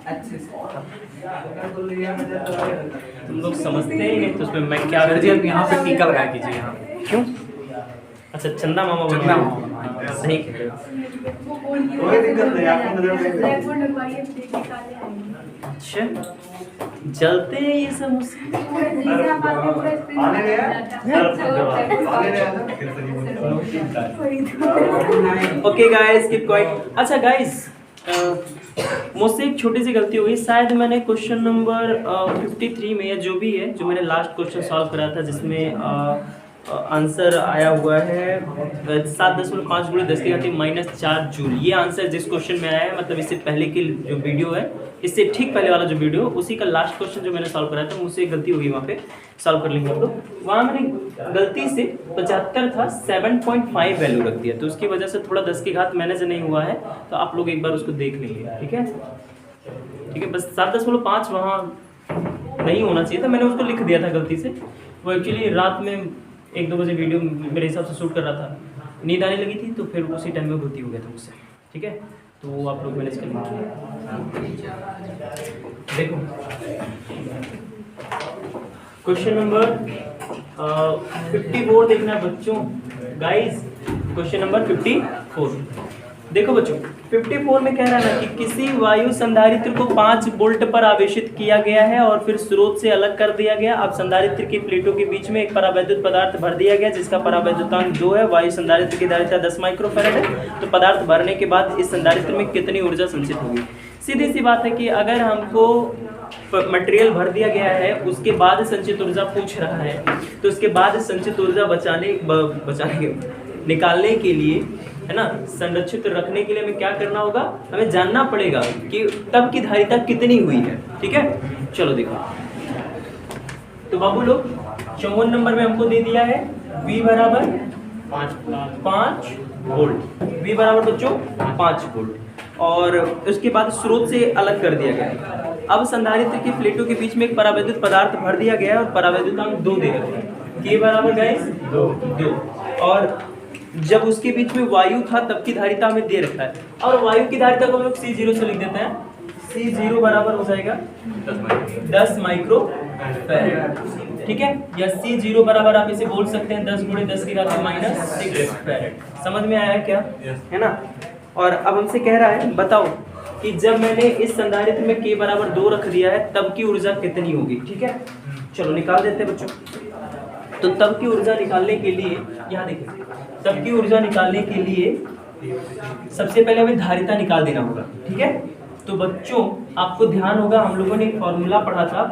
अच्छे से तुम लोग समझते ही नहीं तो उसमें मैं क्या सर जी आप यहाँ पे टीका लगाया कीजिए यहाँ। क्यों? अच्छा चंदा मामा चंदा बनवाए। मामा। सही कह रहे हो। कोई दिक्कत नहीं, आपको नजर अच्छा चलते हैं ये सब मुझसे। Okay guys keep quiet. अच्छा गाइस मुझसे एक छोटी सी गलती हुई, शायद मैंने क्वेश्चन नंबर 53 में या जो भी है, जो मैंने लास्ट क्वेश्चन सॉल्व करा था जिसमें आंसर आया हुआ है 7.5 गुणे 10⁻⁻4 जूल। ये आंसर जिस क्वेश्चन में आया है, मतलब इससे पहले की जो वीडियो है, इससे ठीक पहले वाला जो वीडियो, उसी का लास्ट क्वेश्चन जो मैंने सॉल्व कराया था, मुझसे एक गलती हुई वहाँ पे, सॉल्व कर लेंगे आप लोग। वहाँ मैंने गलती से 75 था 7.5 वैल्यू रख दिया, तो उसकी वजह से थोड़ा 10 की घात मैनेज नहीं हुआ है, तो आप लोग एक बार उसको देख लेंगे। ठीक है ठीक है, बस 7.5 वहाँ नहीं होना चाहिए था, मैंने उसको लिख दिया था गलती से। वो एक्चुअली रात में 1-2 बजे वीडियो मेरे हिसाब से शूट कर रहा था, नींद आने लगी थी, तो फिर उसी टाइम में गलती हो गया था मुझसे। ठीक है, तो वो आप लोग मैनेज कर लीजिए। देखो क्वेश्चन नंबर 54 देखना है बच्चों। गाइस क्वेश्चन नंबर 54 देखो बच्चों। 54 में कह रहा है ना कि किसी वायु संधारित्र को 5 वोल्ट पर आवेशित किया गया है और फिर स्रोत से अलग कर दिया गया। अब संधारित्र की प्लेटों के बीच में एक परावैद्युत पदार्थ भर दिया गया जिसका परावैद्युतांक 2 है। वायु संधारित्र की धारिता 10 माइक्रोफैराड है। तो पदार्थ भरने के बाद इस संधारित्र में कितनी ऊर्जा संचित होगी? सीधी सी बात है कि अगर हमको मटेरियल भर दिया गया है, उसके बाद संचित ऊर्जा पूछ रहा है, तो उसके बाद संचित ऊर्जा निकालने के लिए, है ना, संरक्षित रखने के लिए हमें क्या करना होगा? हमें जानना पड़ेगा कि तब की धारिता कितनी हुई है। ठीक है, चलो देखो। तो बाबू लोग 54 नंबर में हमको दे दिया है V बराबर 5 वोल्ट। V बराबर बच्चों 5 वोल्ट, और उसके बाद स्रोत से अलग कर दिया गया। अब संधारित्र की प्लेटों के बीच में एक परावैद्युत पदार्थ भर दिया गया है और परावैद्युतांक 2 दे रखा है। K बराबर गाइस 2, और जब उसके बीच में वायु था तब की धारिता हमें दे रखा है, और वायु की धारिता को हम लोग C0 से लिख देते हैं। C0 बराबर हो जाएगा 10 माइक्रोफैराड। ठीक है, या C0 बराबर आप इसे बोल सकते हैं 10 × 10⁻⁻6 फैराड। समझ में आया क्या? है ना। और अब हमसे कह रहा है बताओ कि जब मैंने इस संधारित्र में K बराबर 2 रख दिया है तब की ऊर्जा कितनी होगी? ठीक है, चलो निकाल देते हैं बच्चों। तो तब की ऊर्जा निकालने के लिए यहाँ देखिए, तब की ऊर्जा निकालने के लिए सबसे पहले हमें धारिता निकाल देना होगा। ठीक है, तो बच्चों आपको ध्यान होगा हम लोगों ने एक फॉर्मूला पढ़ा था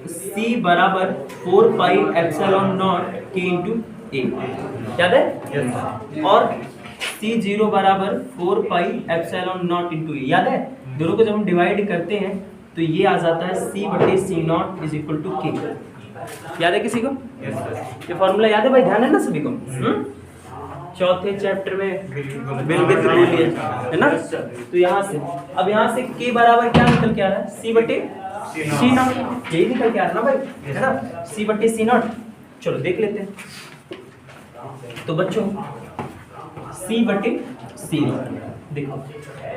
C बराबर 4πε0 K × A, याद है? yes. और C0 बराबर 4πε0 × A, याद है? दोनों को जब हम डिवाइड करते हैं तो ये आ जाता है C/C0 = K। याद है किसी को? ये फॉर्मूला याद है भाई? ध्यान है ना सभी को? चौथे चैप्टर में बिलगित बोलिए, है ना। तो यहाँ से अब यहाँ से K बराबर क्या निकल के आ रहा है? C/C0, यही निकल के आ रहा है ना भाई, है ना, C/C0। चलो देख लेते हैं। तो बच्चों C/C0 देखो,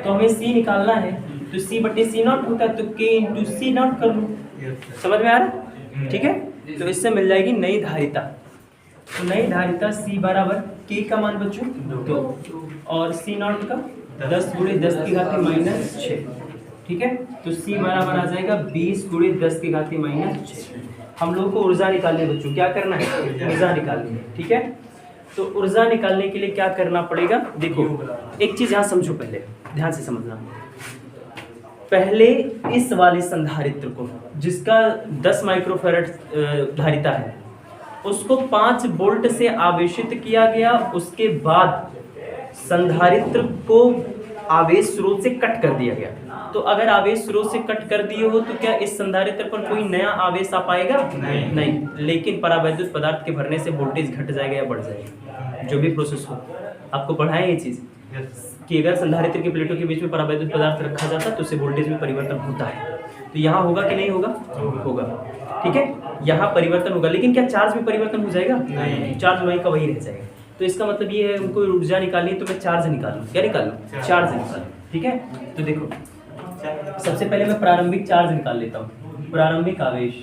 तो हमें C निकालना है, तो C/C0 होता है, तो K × C0 कर लो। समझ में आ रहा है? ठीक है, तो इससे मिल जाएगी नई धारिता। तो नई धारिता C बराबर K का मान बच्चों 2 और C0 का 10 × 10⁻⁻6। ठीक है, तो C बराबर आ जाएगा 20 × 10⁻⁻6। हम लोग को ऊर्जा निकालनी है बच्चों। क्या करना है? ऊर्जा निकालनी है। ठीक है, तो ऊर्जा निकालने के लिए क्या करना पड़ेगा? देखो एक चीज यहाँ समझो, पहले ध्यान से समझना। पहले इस वाले संधारित्र को जिसका 10 माइक्रोफैराड धारिता है, उसको 5 वोल्ट से आवेशित किया गया। उसके बाद संधारित्र को आवेश स्रोत से कट कर दिया गया। तो अगर आवेश स्रोत से कट कर दिए हो तो क्या इस संधारित्र पर कोई नया आवेश आ पाएगा? नहीं। लेकिन परावैद्युत पदार्थ के भरने से वोल्टेज घट जाएगा या बढ़ जाएगा, जो भी प्रोसेस हो। आपको पढ़ाएं ये चीज कि अगर संधारित्र की प्लेटों के बीच में परावैद्युत पदार्थ रखा जाता है तो उससे वोल्टेज में परिवर्तन होता है। तो यहाँ होगा कि नहीं होगा? होगा। ठीक है, यहाँ परिवर्तन होगा, लेकिन क्या चार्ज में परिवर्तन हो जाएगा? नहीं, चार्ज वही का वही रह जाएगा। तो इसका मतलब ये है उनको ऊर्जा निकालनी है तो मैं चार्ज निकालूं। क्या निकालूं? चार्ज निकालूं। ठीक है, तो देखो सबसे पहले मैं प्रारंभिक चार्ज निकाल लेता हूँ। प्रारंभिक आवेश,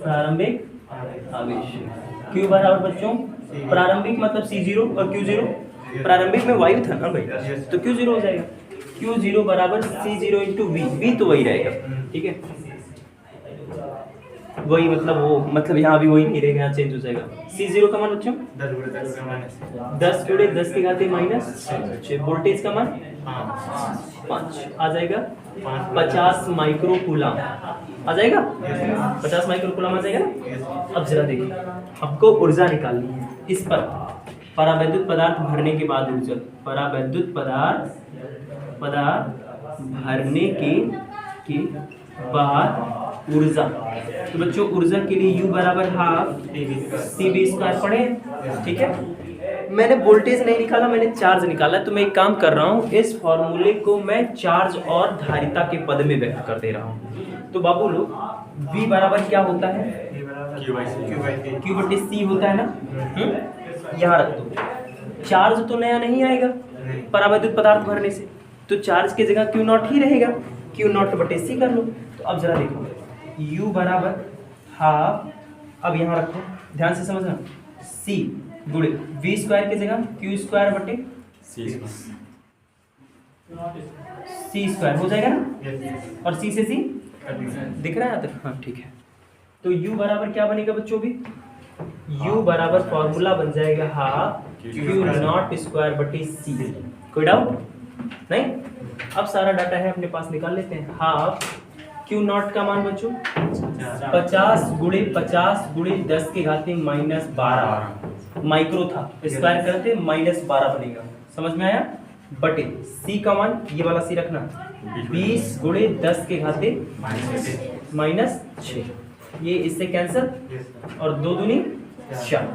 प्रारंभिक आवेश Q बराबर बच्चों, प्रारंभिक मतलब C0 और Q0, प्रारंभिक में वायु था ना भाई, तो Q0 हो जाएगा। Q0 बराबर C0 इंटू V तो वही रहेगा, ठीक है, वही मतलब वो मतलब यहाँ भी वही नहीं रहेगा, यहाँ चेंज हो जाएगा। C0 का मान बच्चों 10 गुणे 10 की घात माइनस 6, वोल्टेज का मान 5 आ जाएगा, 50 माइक्रो कूलम आ जाएगा, 50 माइक्रो कूलम आ जाएगा ना। अब जरा देखिए, आपको ऊर्जा निकालनी है इस पर, परावैद्युत पदार्थ भरने के बाद ऊर्जा, परावैद्युत पदार्थ भरने के बाद ऊर्जा। तो बच्चों ऊर्जा के लिए U बराबर हाफ CV² पढ़े, ठीक है। मैंने वोल्टेज नहीं निकाला, मैंने चार्ज निकाला, तो मैं एक काम कर रहा हूँ, इस फॉर्मूले को मैं चार्ज और धारिता के पद में व्यक्त कर दे रहा हूँ। तो बाबू लोग V बराबर क्या होता है, Q/C होता है ना, यहाँ रख दो। चार्ज तो नया नहीं आएगा परावैद्युत पदार्थ भरने से, तो चार्ज की जगह Q0 ही रहेगा, Q0/C कर लो। तो अब जरा देखो, U बराबर हाफ, अब यहाँ रखो, ध्यान से समझना, C गुणे V² की जगह Q²/C² हो जाएगा ना, और C से C दिख रहा है यहाँ तक, हाँ ठीक है। तो U बराबर क्या बनेगा बच्चों भी, U बराबर फॉर्मूला बन जाएगा हाफ Q0²/C। कोई डाउट नहीं? अब सारा डाटा है अपने पास, निकाल लेते हैं। हाफ Q0 का मान बच्चों 50 गुणे 10 की घात -12 माइक्रो था, स्क्वायर करते -12 बनेगा, समझ में आया, बटे C का मान ये वाला C रखना, 20 गुणे 10 के घात -6, ये इससे कैंसिल, और 2 दूनी 4।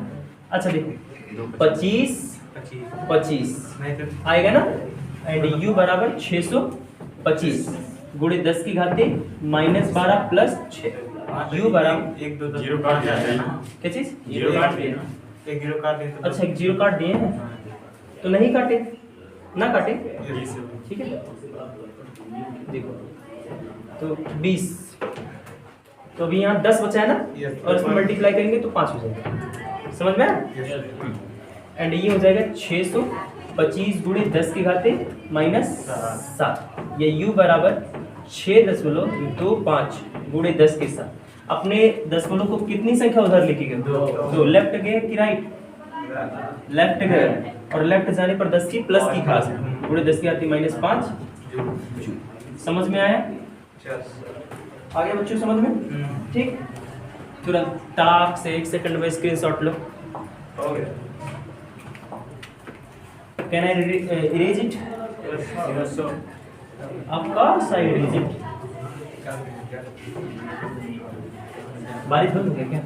अच्छा देखो 25 आएगा ना, एंड U बराबर 625 गुणे 10 की घात -12 प्लस 6, U बराबर 1 2 0 काट दिया ना, क्या चीज, 0 काट दिया, एक 0 काट दिया। अच्छा एक 0 काट दिए हैं, तो नहीं काटे ना काटे, ठीक है। देखो तो 20, तो अभी यहाँ 10 बचा है ना, और इसमें मल्टीप्लाई करेंगे तो 5 हो जाएगा, समझ में आया? एंड ये हो जाएगा 625 गुणे 10 की घात -7, ये U बराबर 6.25 गुणे 10 के 7। अपने दशमलव को कितनी संख्या उधर लेके गए, 2, लेफ्ट गए कि राइट, लेफ्ट गए, और लेफ्ट जाने पर 10 की प्लस की घात गुणे 10 की घात -5, समझ में आया? आगे बच्चों समझ में, ठीक, तुरंत टाक से 1 सेकंड में screenshot low. Can I erase it? Of course I erase it. बारिश बंद हो गया क्या?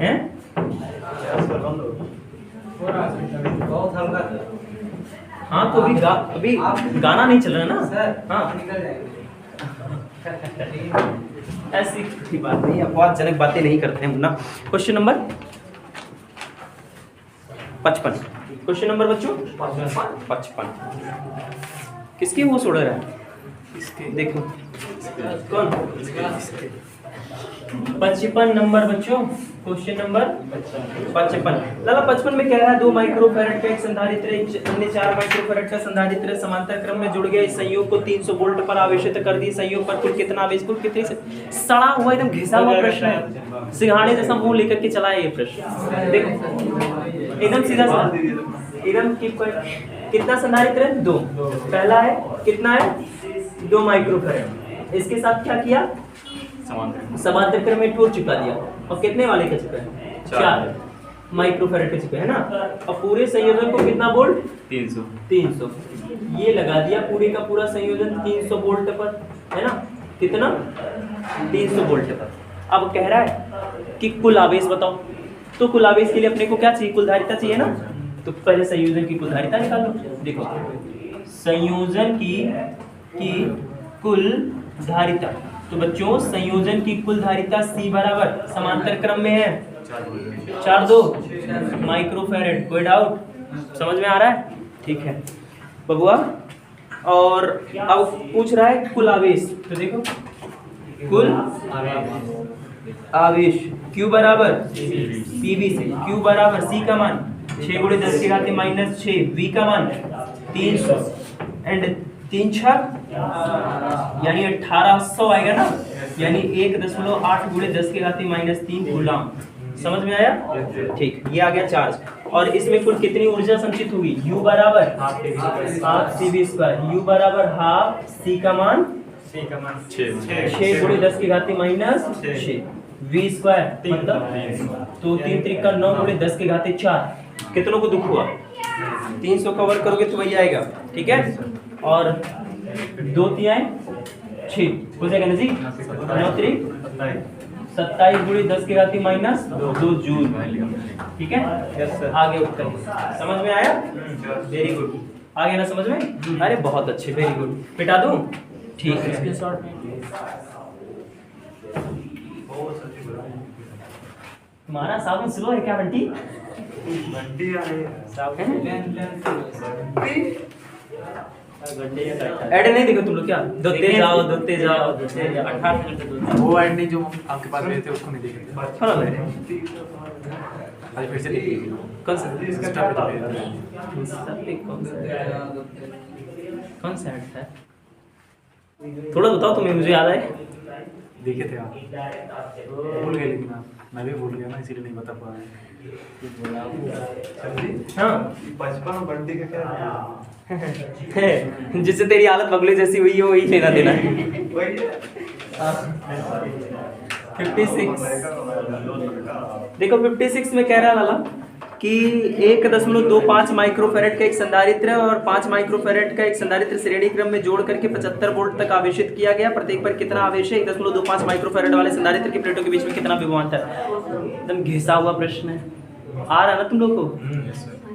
हैं? बहुत हल्का, हाँ तो अभी गाना नहीं चल रहा ना, हाँ ऐसी कोई बात नहीं, अपवादजनक बातें नहीं करते हैं Munna. Question number 55, question number बच्चों 55, किसकी वो सोड़ रहा है, देखो कौन, 55 नंबर बच्चों, क्वेश्चन नंबर 55। लाला 55 में कह रहा है 2 माइक्रोफैरड का एक संधारित्र अन्य 4 माइक्रोफैरड का संधारित्र समांतर क्रम में जुड़ गए, इस संयोग को 300 वोल्ट पर आवेशित कर दी, संयोग पर कुल कितना आवेश, कुल कितनी से सड़ा हुआ एकदम घिसा हुआ प्रश्न है, सिंघाड़े जैसा मुंह लेकर के चला है ये प्रश्न। देखो एकदम सीधा सा, एकदम कितना संधारित्र है, 2, पहला है कितना है 2 माइक्रोफैरड, इसके साथ क्या किया, समांतर क्रम में टूर चुका दिया, और कितने वाले का चुका है, 4 माइक्रोफैरड का चुका है ना। और पूरे संयोजन को कितना वोल्ट, 300 ये लगा दिया, पूरे का पूरा संयोजन 300 वोल्ट पर है ना, कितना 300 वोल्ट पर। अब कह रहा है कि कुल आवेश बताओ, तो कुल आवेश के लिए अपने को क्या चाहिए, कुल धारिता चाहिए ना, तो पहले संयोजन की कुल धारिता निकाल लो। देखो संयोजन की कुल धारिता, तो बच्चों संयोजन की कुल धारिता C बराबर समांतर क्रम में है 4.2 माइक्रोफैरड। कोई डाउट, समझ में आ रहा है? ठीक है बबुआ, और अब पूछ रहा है कुल आवेश, तो देखो कुल आवेश Q बराबर PV से, Q बराबर C का मान 6 गुणे 10 की घात माइनस 6, V का मान 300 एंड 3 छक यानी 1800 आएगा ना, यानी 1.8 गुणे 10 की घात माइनस 3 कूलम। समझ में आया? ठीक, ये आ गया चार्ज। और इसमें कुल कितनी ऊर्जा संचित होगी? U बराबर हाफ CV स्क्वायर, U बराबर हाफ C का मान 6 गुणे 10 की घात माइनस 6, V स्क्वायर मतलब तो 3 3 का 9 गुणे 10 की घात 4। कितनों को दुख हुआ? 300 कवर करोगे तो वही आएगा, ठीक है। और 2 3 6 हो जाएगा ना जी, 9 3 27 गुणे 10 की घात माइनस 2 जूल, ठीक है। आगे उत्तर समझ में आया? वेरी गुड, आ गया ना समझ में? अरे बहुत अच्छे, वेरी गुड। मिटा दूं? ठीक है। तुम्हारा साबुन स्लो है क्या बंटी? ऐड नहीं देखो तुम लोग क्या? दोते जाओ 18 मिनट वो ऐड नहीं जो आपके पास भेजे थे उसको नहीं देखे थे। थोड़ा लगे। आज फिर से देखिए कौन सा इंस्टा पे तो भेजे थे। कौन सा ऐड था? थोड़ा बताओ तुम्हें, मुझे याद आए। देखे थे आप, भूल गए लेकिन आप, मैं भी भूल गया ना इसीलिए नहीं बता पा रहा। हाँ बचपन बंटी का क्या जिससे तेरी हालत बगले जैसी हुई है वही लेना देना। 56 देखो 56 में कह रहा लाला कि 1.25 माइक्रोफैरेड का एक संधारित्र और 5 माइक्रोफैरेड का एक संधारित्र श्रेणी क्रम में जोड़ करके 75 वोल्ट तक आवेशित किया गया। प्रत्येक पर कितना आवेश है? 1.25 माइक्रोफैरेड वाले संधारित्र की प्लेटों के बीच में कितना विभवांतर? एकदम घिसा हुआ प्रश्न है, आ रहा है ना तुम लोग को?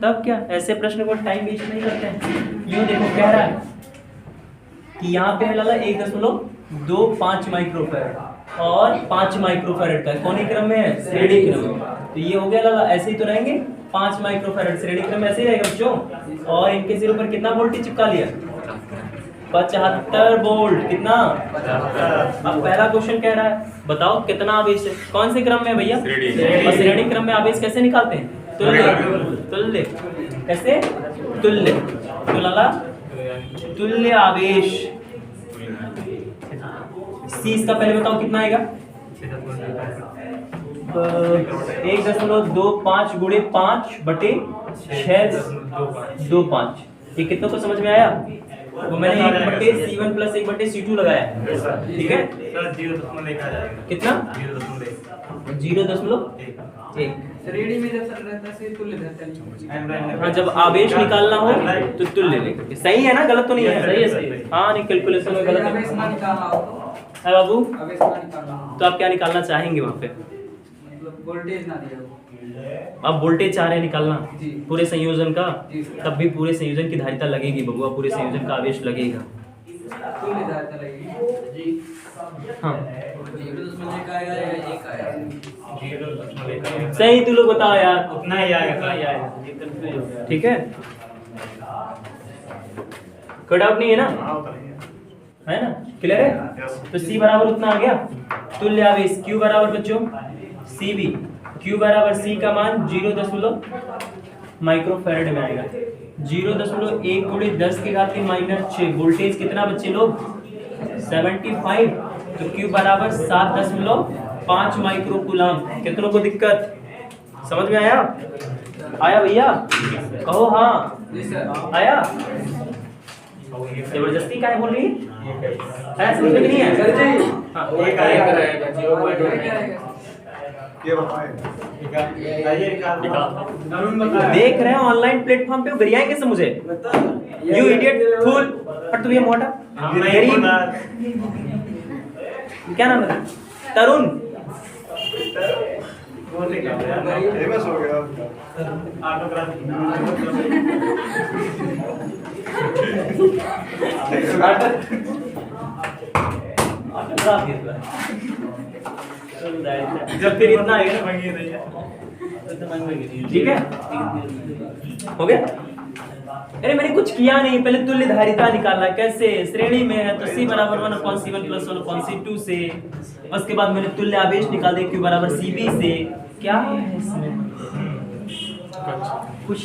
तब क्या ऐसे प्रश्न को टाइम वेस्ट नहीं करते हैं। यूं देखो कह रहा है कि यहाँ पे लाला 1.25 माइक्रोफैरेड और 5 माइक्रोफैरेड का कौन क्रम में है? श्रेणी क्रम में। तो ये हो गया लाला, ऐसे ही तो रहेंगे 5 माइक्रोफैरेड श्रेणी क्रम में ऐसे ही रहेगा बच्चों। और इनके सिरों पर कितना वोल्टेज चिपका लिया? 75 वोल्ट। कितना? अब पहला क्वेश्चन कह रहा है बताओ कितना आवेश है, कौन से क्रम में है भैया? और श्रेणी क्रम में आवेश कैसे निकालते हैं? तुल्य कैसे? तुल्य। तो लाला तुल्य आवेश C इसका पहले बताओ कितना आएगा? 1.25 गुणे 5 बटे 6.25। ये कितनों को समझ में आया? वो मैंने 1 बटे C1 प्लस 1 बटे C2 लगाया है, ठीक है। कितना? 0.1। श्रेणी में जब सर रहता है तुल्य रहता है। हाँ, जब आवेश निकालना हो तो तुल्य लेकर। सही है ना? गलत तो नहीं है? सही है, सही है। हाँ नहीं, कैलकुलेशन में गलत आवेश ना निकालना हो है बाबू। आवेश ना निकालना हो तो आप क्या निकालना चाहेंगे वहाँ पे? मतलब वोल्टेज ना दिया हो। आप वोल्टेज चाह रहे हैं निकालना जी। पूरे संयोजन का? जी सर। तब भी पूरे संयोजन की धारिता लगेगी बबुआ, पूरे संयोजन का आवेश लगेगा। तुल्य धारिता लगेगी जी। हाँ 0.1 आएगा या 1 आएगा? सही, तू लोग बताओ यार। उतना ही आएगा, ये कंफ्यूज हो गया। ठीक है, कोई डाउट नहीं है ना? है ना? क्लियर है? तो C बराबर उतना आ गया। तुल्य आवेश Q बराबर बच्चों CV, Q बराबर C का मान 0 माइक्रोफैरेड में आएगा। 0.1 गुणे 10 की घात माइनस 6। वोल्टेज कितना बच्चे लोग? 75। तो Q बराबर 7.5 माइक्रो कूलम। कितनों को दिक्कत समझ में आया? आया भैया? कहो हाँ। जी सर। आया? जबरदस्ती क्या बोल रही है? समझ में नहीं है? सर जी हाँ, एक आएगा। 0.1 ये बताएं। देख रहे हैं ऑनलाइन प्लेटफॉर्म पे, गरियाएं कैसे मुझे? यू इडियट फूल। पर तू ये मोटा गरीब, क्या नाम है? तरुण। फेमस हो गया जब फिर इतना आएगा ठीक है, हो गया। अरे मैंने कुछ किया नहीं, पहले तुल्य धारिता निकालना कैसे, श्रेणी में है तो C बराबर 1/C1 + 1/C2 से, उसके बाद मैंने तुल्य आवेश निकाल दिया Q बराबर CB से। क्या है इसमें कुछ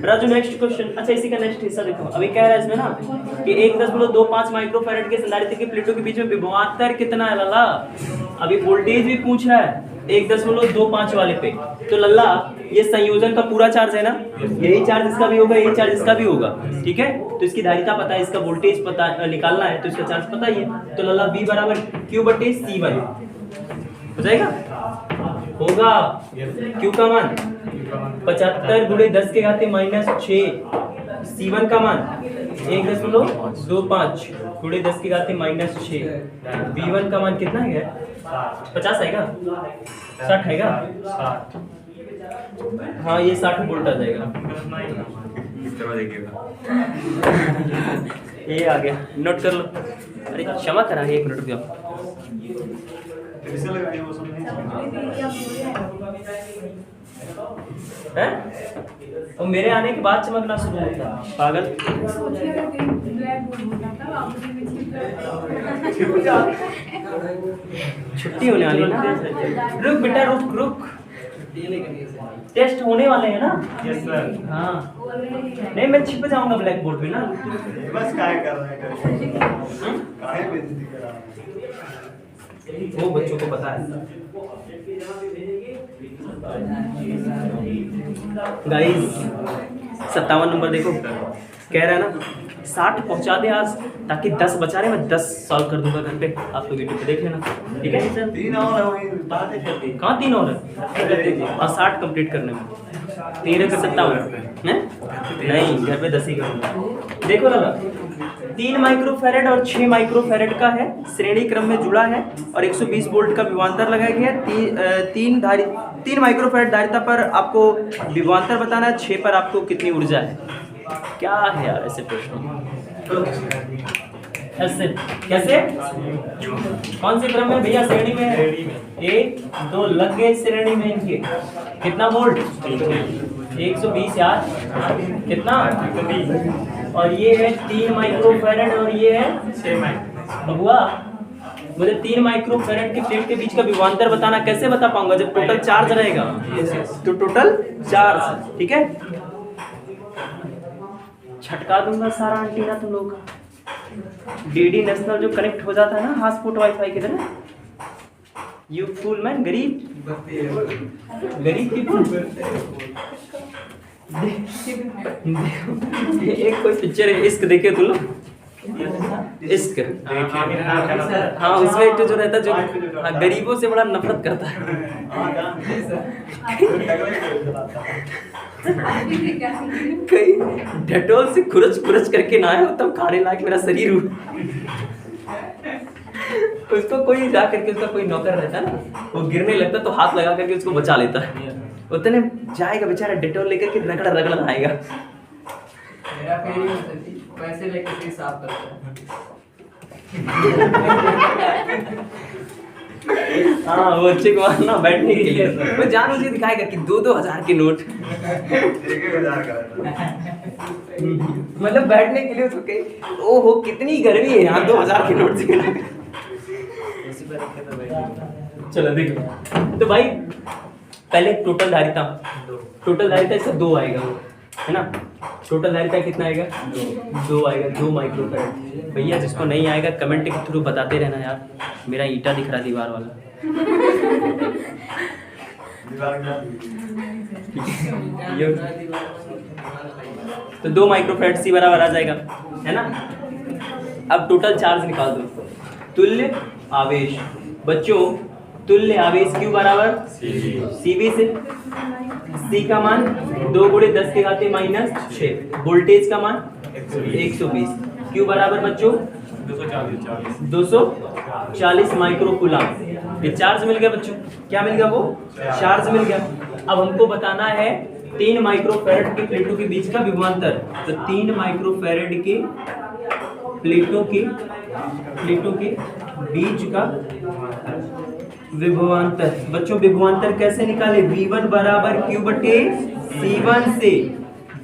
राजू नेक्स्ट क्वेश्चन। अच्छा इसी का नेक्स्ट हिस्सा देखो, अभी कह रहा है इसमें ना कि 1.25 माइक्रोफैराड के संधारित्र के प्लेटों के बीच में विभवांतर कितना है लल्ला। अभी वोल्टेज भी पूछ रहा है 1.25 वाले पे, तो लल्ला ये संयोजन का पूरा चार्ज है ना, यही चार्ज इसका भी होगा, यही चार्ज इसका भी होगा, ठीक है। तो इसकी धारिता पता है, इसका वोल्टेज पता निकालना है, तो इसका चार्ज पता ही है। तो लल्ला V बराबर Q/C1 हो जाएगा, होगा। Q का मान 75 × 10⁻⁻⁶, C1 का मान 1.25 × 10⁻⁻�6, V1 का मान कितना है, 50 आएगा, 60 आएगा, हाँ ये 60 वोल्ट आ जाएगा। ये आ गया, नोट कर लो। अरे क्षमा करा, 1 मिनट रुक जाओ। कैसे लगाएंगे वो सब नहीं हैं? और मेरे आने के बाद चमकना शुरू होता है, पागल। छुट्टी होने वाली है ना, रुक बेटा रुक रुक, टेस्ट होने वाले हैं ना। Yes sir. हाँ नहीं मैं छिप जाऊंगा ब्लैक बोर्ड पे ना। बस काहे कर रहे हैं, काहे बेइज्जती कर रहा है, वो बच्चों को पता है। गाइस 57 नंबर देखो, कह रहा है ना 60 पहुंचा दे आज, ताकि 10 बचा रहे, मैं 10 सॉल्व कर दूंगा घर पे, आप लोग यूट्यूब पे देख लेना, ठीक है सर। 3 और है वही बात है, कहाँ 3 और है, और 60 कंप्लीट करने में 13 का 57 हैं, नहीं घर पे 10 ही करूँगा। देखो ना 3 माइक्रोफैरेड और 6 माइक्रोफैरेड का है, श्रेणी क्रम में जुड़ा है और 120 वोल्ट का विभवांतर लगाया गया है। 3 माइक्रोफैरेड धारिता पर आपको विभवांतर बताना है, 6 पर आपको कितनी ऊर्जा है। क्या है यार ऐसे प्रश्न, ऐसे कैसे, कौन से क्रम में भैया, श्रेणी में है, 1 2 लग गए श्रेणी में इनके, कितना वोल्ट 120 यार, कितना, और ये है 3 माइक्रोफैरेड और ये है 6 माइक्रो। बबुआ मुझे 3 माइक्रोफैरेड के प्लेट के बीच का विभवांतर बताना, कैसे बता पाऊंगा जब टोटल चार्ज रहेगा, तो टोटल चार्ज, ठीक है। छटका दूंगा सारा एंटीना तुम लोगों का, डीडी नेशनल जो कनेक्ट हो जाता है ना हॉटस्पॉट वाईफाई की तरह। यू फूल मैन, गरीब पीपल। एक कोई पिक्चर है इश्क, देखे तुम लोग, इश्क, हाँ उसमें एक जो रहता है जो गरीबों से बड़ा नफरत करता है। कहीं डेटोल से खुरच करके ना आया हो तब खाने लायक मेरा शरीर हुआ। उसको कोई जा करके, उसका कोई नौकर रहता है ना, वो गिरने लगता तो हाथ लगा करके उसको बचा लेता है, उतने जाएगा बेचारा डेटोल लेकर के रगड़ आएगा। मेरा फेरी पैसे लेकर के साफ करता है। हाँ वो अच्छे को ना बैठने के लिए वो जान मुझे दिखाएगा कि 2-2 हजार के नोट, 1,000 का, मतलब बैठने के लिए, तो कहीं ओहो कितनी गर्मी है यहाँ, 2000 के नोट से। चलो देखो, तो भाई पहले टोटल धारिता इसका 2 आएगा, है ना। टोटल धारिता कितना आएगा, 2 आएगा, 2 माइक्रोफैराड। भैया जिसको नहीं आएगा कमेंट के थ्रू बताते रहना यार, मेरा ईंटा दिख रहा दीवार वाला। तो 2 माइक्रोफैराड C बराबर आ जाएगा, है ना। अब टोटल चार्ज निकाल दो, तुल्य आवेश बच्चों, तुल्य आवेश Q बराबर CB से, C का मान 2 × 10⁻⁻⁶, वोल्टेज का मान 120, Q बराबर बच्चों 240 माइक्रोकूलम। ये चार्ज मिल गया बच्चों, क्या मिल गया, वो चार्ज मिल गया। अब हमको बताना है 3 माइक्रोफैराड के प्लेटों के बीच का विभवांतर, तो 3 माइक्रोफैराड के प्लेटों के बीच का विभवांतर। बच्चों विभवांतर कैसे निकाले? V1 बराबर Q बटे C1 से।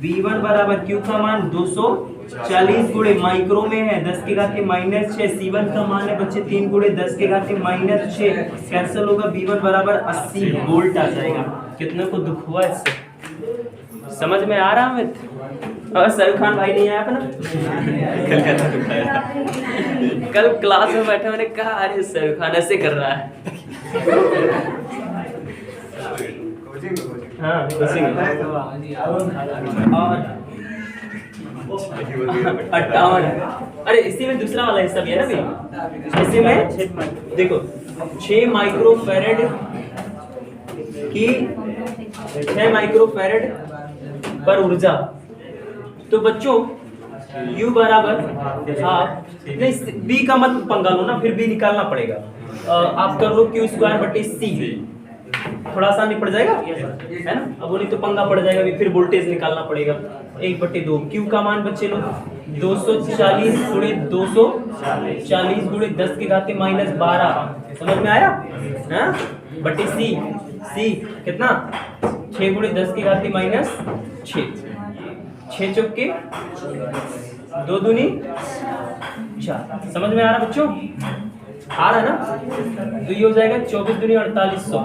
V1 बराबर Q का मान 240 गुणे माइक्रो में है 10 की घात -6। C1 का मान है बच्चे 3 गुणे 10 की घात -6। कैंसिल होगा। V1 बराबर 80 वोल्ट आ जाएगा। कितने को दुख हुआ इससे? समझ में आ रहा है? और शाहरुख खान भाई नहीं आया अपना? कल क्लास में बैठे मैंने कहा अरे शाहरुख खान ऐसे कर रहा है। हाँ कोचिंग में। और 58। अरे इसी में दूसरा वाला हिस्सा भी है ना भाई। इसी में देखो 6 माइक्रोफैरेड की 6 माइक्रोफैरेड पर ऊर्जा। तो बच्चों U बराबर नहीं, B का मत पंगा लो ना, फिर B निकालना पड़ेगा। आप कर लो Q स्क्वायर बटे C। थोड़ा आसान नहीं पड़ जाएगा है ना? अब वो नहीं तो पंगा पड़ जाएगा, फिर वोल्टेज निकालना पड़ेगा। 1/2 Q का मान बच्चे लो 240 गुणे 240 गुणे 10 की घात -12। समझ में आया? हाँ बटे C कितना 6 गुणे 10 की घात -6। 6 चौके 2 दूनी 4। समझ में आ रहा बच्चों? आ रहा है ना? तो ये हो जाएगा 24 दूनी 4800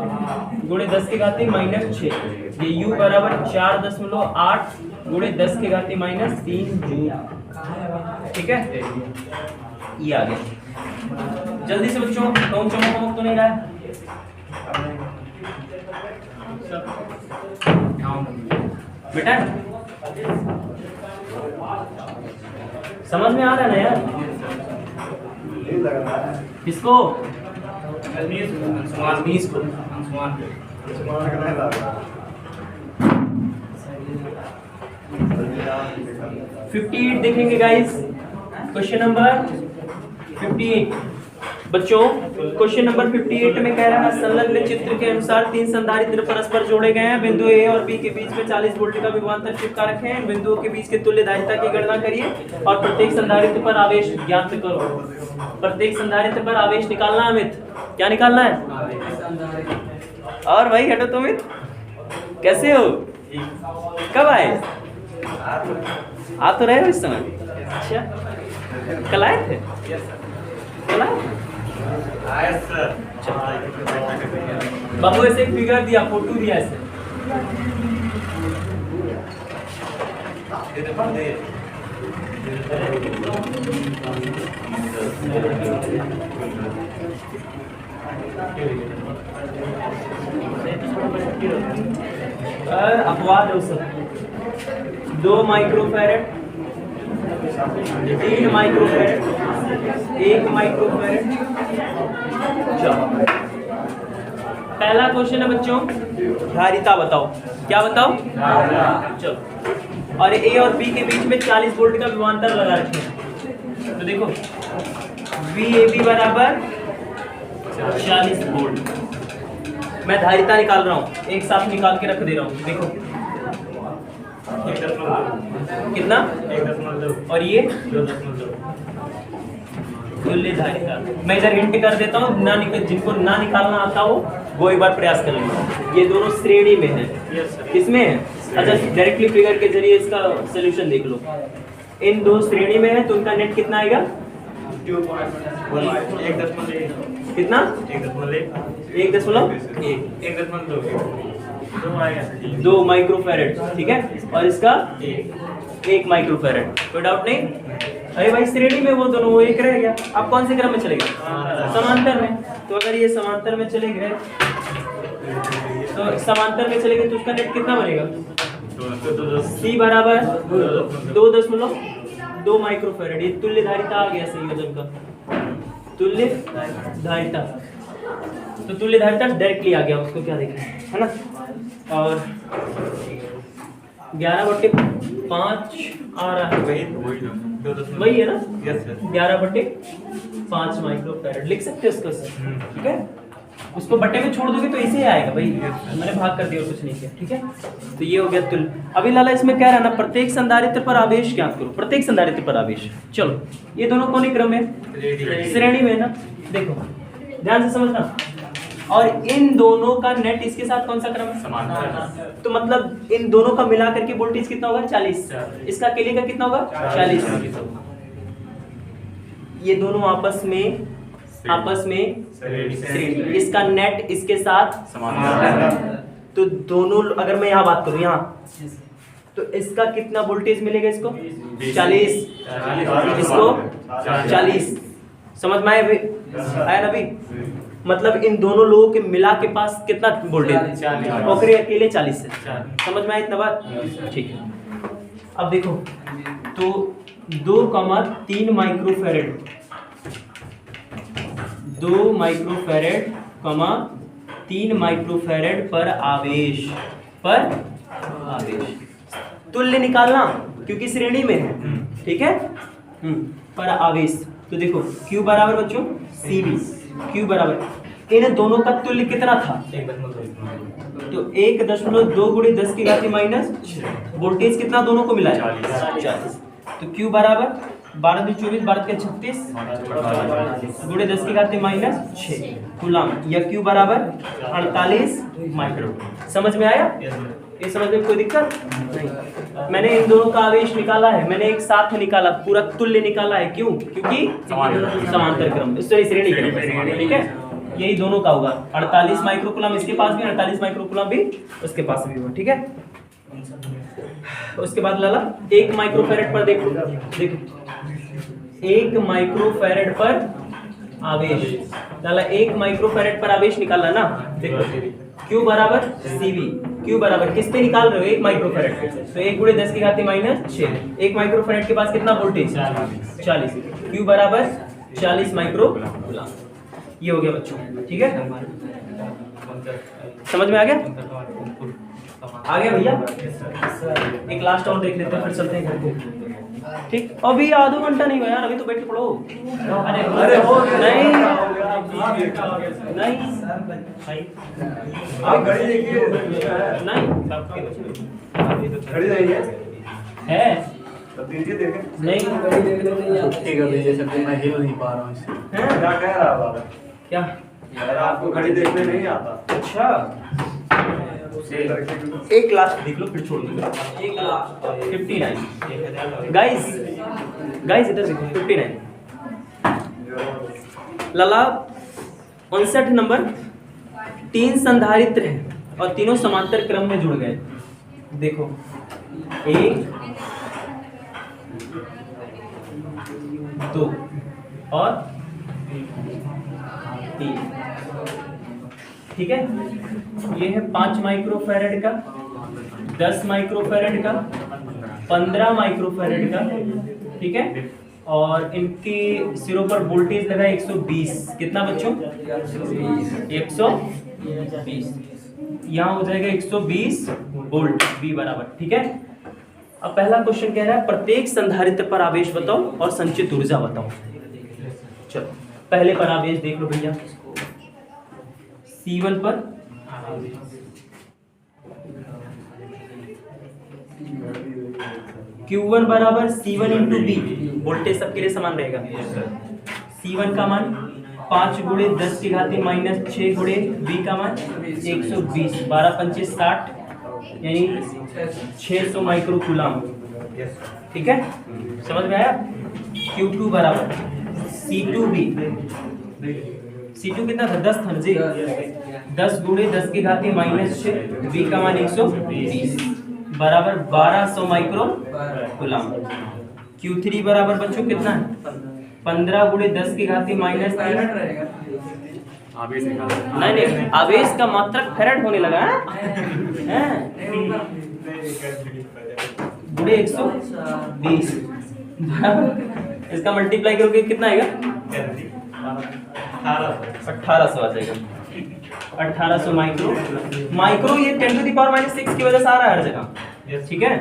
गुणे 10 की घात -6। ये U बराबर 4.8 गुणे 10 की घात -3 जूल। ठीक है, ये आ गया। जल्दी से बच्चों, कौन चमक तो नहीं रहा है? बेटा समझ में आ रहा है ना यार? किसको? अंशुमान को। 58 देखेंगे गाइस। क्वेश्चन नंबर 58 बच्चों, क्वेश्चन नंबर 58 में कह रहा है संलग्न चित्र के अनुसार 3 संधारित्र परस्पर जोड़े गए हैं। बिंदु A और B के बीच में 40 वोल्ट का विभवांतर चिपका रखे हैं। बिंदुओं के बीच के तुल्य धारिता की गणना करिए और प्रत्येक संधारित्र पर आवेश ज्ञात करो। प्रत्येक संधारित्र पर आवेश निकालना है अमित। क्या निकालना है? और भाई हटो तो अमित, कैसे हो? कब आए? आ तो रहे हो इस समय? अच्छा, कल आए थे? कल आए थे? बाबू ऐसे एक फिगर दिया, फोटो दिया ऐसे। अपवाद हो सब। 2 माइक्रोफैरेड, 3 माइक्रोफैरेड, 1 माइक्रोफैरेड। पहला क्वेश्चन है बच्चों, धारिता बताओ। क्या बताओ? चलो। और A और B के बीच में 40 वोल्ट का विभवांतर लगा रखे हैं। तो देखो VAB बराबर 40 वोल्ट। मैं धारिता निकाल रहा हूँ, एक साथ निकाल के रख दे रहा हूँ। देखो कितना? 1.2 और ये 2.2 तुल्य धारिता। मैं इधर हिंट कर देता हूँ, ना जिनको ना निकालना आता हो वो एक बार प्रयास करेंगे। ये दोनों श्रेणी में है। किसमें है? अच्छा, डायरेक्टली फिगर के जरिए इसका सोल्यूशन देख लो। इन दो श्रेणी में है तो उनका नेट कितना आएगा? कितना? 1.2 माइक्रोफैरेड। ठीक है, और इसका 1 माइक्रोफैरेड। कोई डाउट नहीं? अरे भाई श्रेणी में वो दोनों, वो एक रह गया। आप कौन से क्रम में चले गए? समांतर में। तो अगर ये समांतर में चले गए तो समांतर में चले गए तो उसका नेट कितना बनेगा? C बराबर 2.2 माइक्रोफैरेड। ये तुल्य धारिता आ गया संयोजन का, तुल्य धारिता। तो तुल्य धारिता डायरेक्टली आ गया, उसको क्या देखें, है ना? और 11/5 आ रहा है, वही है ना? 11/5 माइक्रोफैरेड लिख सकते हो उसको। ठीक है, उसको बट्टे में छोड़ दोगे तो इसे आएगा भाई। मैंने भाग कर दिया और कुछ नहीं किया। ठीक है, तो ये हो गया तुल्य। अभी लाला इसमें कह रहा है ना प्रत्येक संधारित्र पर आवेश ज्ञात करो। प्रत्येक संधारित्र पर आवेश। चलो, ये दोनों कौन क्रम है? श्रेणी में ना। देखो ध्यान से समझना, और इन दोनों का नेट इसके साथ कौन सा क्रम है? समांतर। तो मतलब इन दोनों का मिला करके वोल्टेज कितना होगा? 40। इसका अकेले का कितना होगा? 40। ये दोनों आपस में श्रेणी। इसका नेट इसके साथ समांतर। तो दोनों, अगर मैं यहाँ बात करूँ यहाँ, तो इसका कितना वोल्टेज मिलेगा? इसको 40, इसको 40। समझ में आया ना? अभी मतलब इन दोनों लोगों के मिला के पास कितना वोल्टेज? ओकरे अकेले 40 है। समझ में आया इतना बात? ठीक है। अब देखो, तो 2,3 माइक्रोफैरेड, 2 माइक्रोफैरेड, 3 माइक्रोफैरेड पर आवेश तुल्य निकालना, क्योंकि श्रेणी में है। ठीक है, पर आवेश। तो देखो Q बराबर बच्चों CV, Q बराबर इन दोनों का तुल्य कितना था? 1.2। तो 1.2 गुणे 10 की घात माइनस वोल्टेज कितना दोनों को मिला है? 40। तो Q बराबर 12 दूनी 24, 12 के 36 गुणे 10 की घात माइनस 6 कूलम, या Q बराबर 48 माइक्रो। समझ में आया? ये समझ में कोई दिक्कत नहीं? मैंने इन दोनों का आवेश निकाला है, मैंने एक साथ निकाला, पूरा तुल्य निकाला है। क्यों? क्योंकि समांतर क्रम, श्रेणी क्रम। ठीक है, यही दोनों का होगा। 48 माइक्रोकूलम इसके पास भी, 48 माइक्रोकूलम भी उसके पास भी होगा। ठीक है, उसके बाद लाला 1 माइक्रोफैरेड पर देखो, 1 माइक्रोफैरेड पर आवेश, लाला 1 माइक्रोफैरेड पर आवेश निकालना ना। देखो Q बराबर CV, Q बराबर किस पे निकाल रहे हो? 1 माइक्रोफैरेड पे। तो 1 गुणे 10 की घात माइनस 6। 1 माइक्रोफैरेड के पास कितना वोल्टेज? 40। Q बराबर 40 माइक्रोकूलम। ये हो गया बच्चों। ठीक है, समझ में आ गया? आ गया भैया? एक लास्ट और देख लेते हैं, फिर चलते हैं घर को। ठीक, अभी आधा घंटा नहीं हुआ यार, अभी तो बैठ के पढ़ो। अरे नहीं आप घड़ी देखिए। नहीं घड़ी नहीं है, तब दीजिए देखें। नहीं ठीक है दीजिए सर, मैं हिल नहीं पा रहा हूँ इससे। है? क्या कह रहा बाबा? क्या? यार आपको घड़ी देखने नहीं आता। अच्छा, एक लास्ट देख लो फिर छोड़ दो। 59 गाइस इधर देखो, 59 लाला 59 नंबर। 3 संधारित्र है और तीनों समांतर क्रम में जुड़ गए। देखो 1 2 और 3। ठीक है, ये है 5 माइक्रोफैरेड का, 10 माइक्रोफैरेड का, 15 माइक्रोफैरेड का। ठीक है, और इनके सिरों पर वोल्टेज लगा 120। कितना बच्चों? 120। यहाँ हो जाएगा 120 वोल्ट, V बराबर। ठीक है, अब पहला क्वेश्चन कह रहा है प्रत्येक संधारित्र पर आवेश बताओ और संचित ऊर्जा बताओ। चलो पहले पर आवेश देख लो भैया। C1 पर Q1 बराबर C1 इंटू B, वोल्टेज सबके लिए समान रहेगा। C1 का मान 5 गुणे 10 की घात माइनस 6 गुणे B का मान 120, 12 25 60, यानी 600 माइक्रोकूलम। ठीक है, समझ में आया? Q2 बराबर C2B, C2 कितना था? 10 था जी। 10 गुणे 10 की घात माइनस 6, B का मान 120 बराबर 1200 माइक्रोकूलम। Q3 बराबर बच्चों कितना है? 15 गुणे 10 की घात माइनस 3। आवेश निकालना। नहीं, आवेश का मात्रक फैरेड होने लगा है गुणे 120 बराबर, इसका मल्टीप्लाई करोगे कितना आएगा? 1800 आ जाएगा। 1800 माइक्रो ये 10⁻⁻6 की वजह से आ रहा है हर जगह। ठीक है,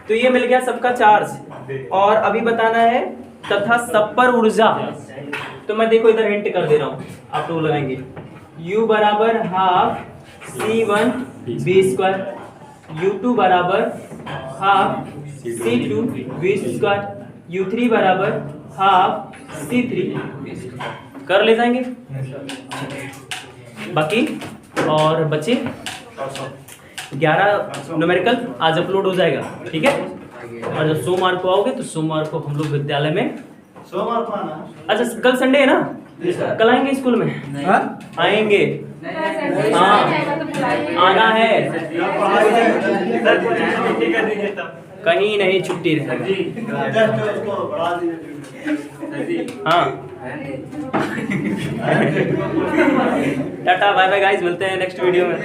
तो ये मिल गया सबका चार्ज। और अभी बताना है तथा सब पर ऊर्जा। तो मैं देखो इधर हिंट कर दे रहा हूँ, आप लोग लगाएंगे। U बराबर half C1 B square, U2 बराबर half C2 B square, U3 बराबर हाफ C3। कर ले जाएंगे। बाकी और बच्चे 11 न्यूमेरिकल आज अपलोड हो जाएगा, ठीक है। और जब सोमवार को आओगे तो सोमवार को हम लोग विद्यालय में, सोमवार को आना। अच्छा कल संडे है ना, जी सर। कल आएंगे स्कूल में? हाँ? आएंगे, नहीं, हाँ आना है, कहीं नहीं छुट्टी रहेगा। जस्ट उसको बढ़ा दीजिए। हाँ टाटा बाय बाय गाइस, मिलते हैं नेक्स्ट वीडियो में।